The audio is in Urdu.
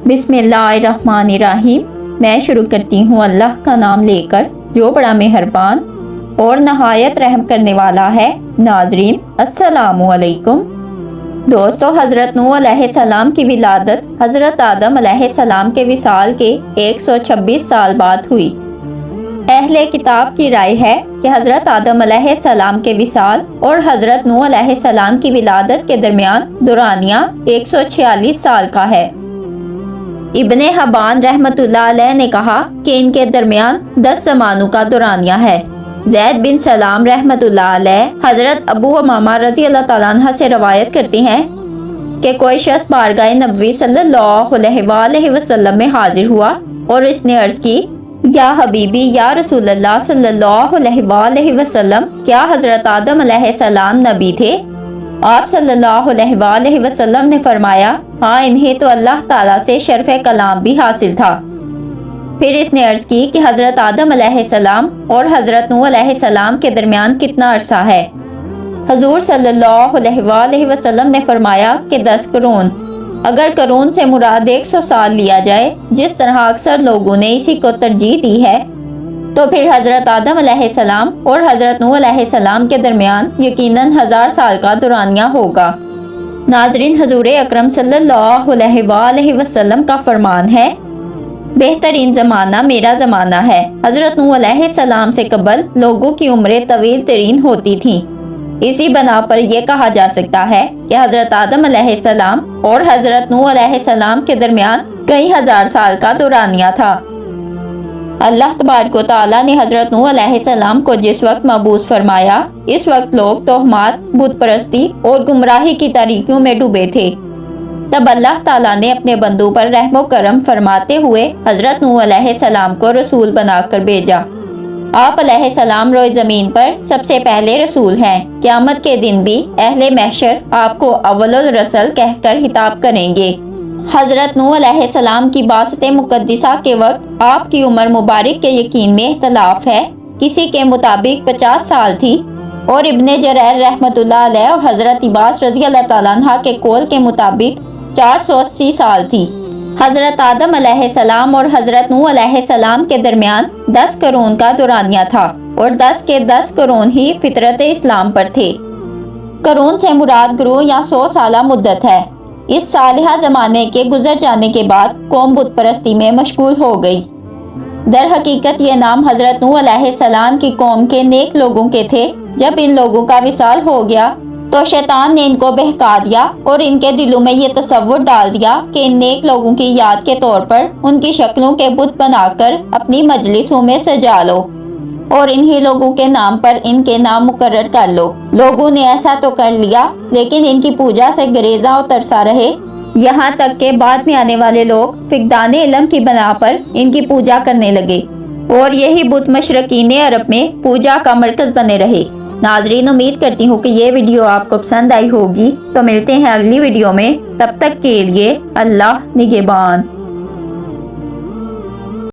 بسم اللہ الرحمن الرحیم۔ میں شروع کرتی ہوں اللہ کا نام لے کر جو بڑا مہربان اور نہایت رحم کرنے والا ہے۔ ناظرین السلام علیکم۔ دوستو، حضرت نوح علیہ السلام کی ولادت حضرت آدم علیہ السلام کے وصال کے 126 سال بعد ہوئی۔ اہل کتاب کی رائے ہے کہ حضرت آدم علیہ السلام کے وصال اور حضرت نوح علیہ السلام کی ولادت کے درمیان دورانیہ 146 سال کا ہے۔ ابن حبان رحمت اللہ علیہ نے کہا کہ ان کے درمیان 10 زمانوں کا دورانیہ ہے۔ زید بن سلام رحمت اللہ علیہ حضرت ابو امامہ رضی اللہ تعالیٰ عنہ سے روایت کرتے ہیں کہ کوئی شخص بارگاہ نبوی صلی اللہ علیہ وآلہ وسلم میں حاضر ہوا اور اس نے عرض کی، یا حبیبی یا رسول اللہ صلی اللہ علیہ وآلہ وسلم، کیا حضرت آدم علیہ السلام نبی تھے؟ آپ صلی اللہ علیہ وآلہ وسلم نے فرمایا، ہاں، انہیں تو اللہ تعالیٰ سے شرف کلام بھی حاصل تھا۔ پھر اس نے عرض کی کہ حضرت آدم علیہ السلام اور حضرت نوح علیہ السلام کے درمیان کتنا عرصہ ہے؟ حضور صلی اللہ علیہ وآلہ وسلم نے فرمایا کہ 10 قرون۔ اگر قرون سے مراد 100 سال لیا جائے، جس طرح اکثر لوگوں نے اسی کو ترجیح دی ہے، تو پھر حضرت آدم علیہ السلام اور حضرت نوح علیہ السلام کے درمیان یقیناً 1000 سال کا دورانیہ ہوگا۔ ناظرین، حضور اکرم صلی اللہ علیہ وآلہ وسلم کا فرمان ہے، بہترین زمانہ میرا زمانہ ہے۔ حضرت نوح علیہ السلام سے قبل لوگوں کی عمریں طویل ترین ہوتی تھیں۔ اسی بنا پر یہ کہا جا سکتا ہے کہ حضرت آدم علیہ السلام اور حضرت نوح علیہ السلام کے درمیان کئی ہزار سال کا دورانیہ تھا۔ اللہ تبارک و تعالیٰ نے حضرت نوح علیہ السلام کو جس وقت مبعوث فرمایا، اس وقت لوگ تہمات، بت پرستی اور گمراہی کی تاریکیوں میں ڈوبے تھے۔ تب اللہ تعالیٰ نے اپنے بندوں پر رحم و کرم فرماتے ہوئے حضرت نوح علیہ السلام کو رسول بنا کر بھیجا۔ آپ علیہ السلام روئے زمین پر سب سے پہلے رسول ہیں۔ قیامت کے دن بھی اہل محشر آپ کو اول الرسل کہہ کر خطاب کریں گے۔ حضرت نوح علیہ السلام کی بعثت مقدسہ کے وقت آپ کی عمر مبارک کے یقین میں اختلاف ہے۔ کسی کے مطابق 50 سال تھی اور ابن جریر رحمت اللہ علیہ اور حضرت عباس رضی اللہ تعالیٰ عنہ کے قول کے مطابق 480 سال تھی۔ حضرت آدم علیہ السلام اور حضرت نوح علیہ السلام کے درمیان 10 قرون کا دورانیہ تھا اور 10 کے 10 قرون ہی فطرت اسلام پر تھے۔ قرون سے مراد گروہ یا 100 سالہ مدت ہے۔ اس صالحہ زمانے کے گزر جانے کے بعد قوم بت پرستی میں مشغول ہو گئی۔ در حقیقت یہ نام حضرت نوح علیہ السلام کی قوم کے نیک لوگوں کے تھے۔ جب ان لوگوں کا وصال ہو گیا تو شیطان نے ان کو بہکا دیا اور ان کے دلوں میں یہ تصور ڈال دیا کہ ان نیک لوگوں کی یاد کے طور پر ان کی شکلوں کے بت بنا کر اپنی مجلسوں میں سجا لو اور انہی لوگوں کے نام پر ان کے نام مقرر کر لو۔ لوگوں نے ایسا تو کر لیا، لیکن ان کی پوجا سے گریزاں اور ترسا رہے، یہاں تک کہ بعد میں آنے والے لوگ فقدان علم کی بنا پر ان کی پوجا کرنے لگے اور یہی بت مشرقین عرب میں پوجا کا مرکز بنے رہے۔ ناظرین، امید کرتی ہوں کہ یہ ویڈیو آپ کو پسند آئی ہوگی۔ تو ملتے ہیں اگلی ویڈیو میں، تب تک کے لیے اللہ نگہبان۔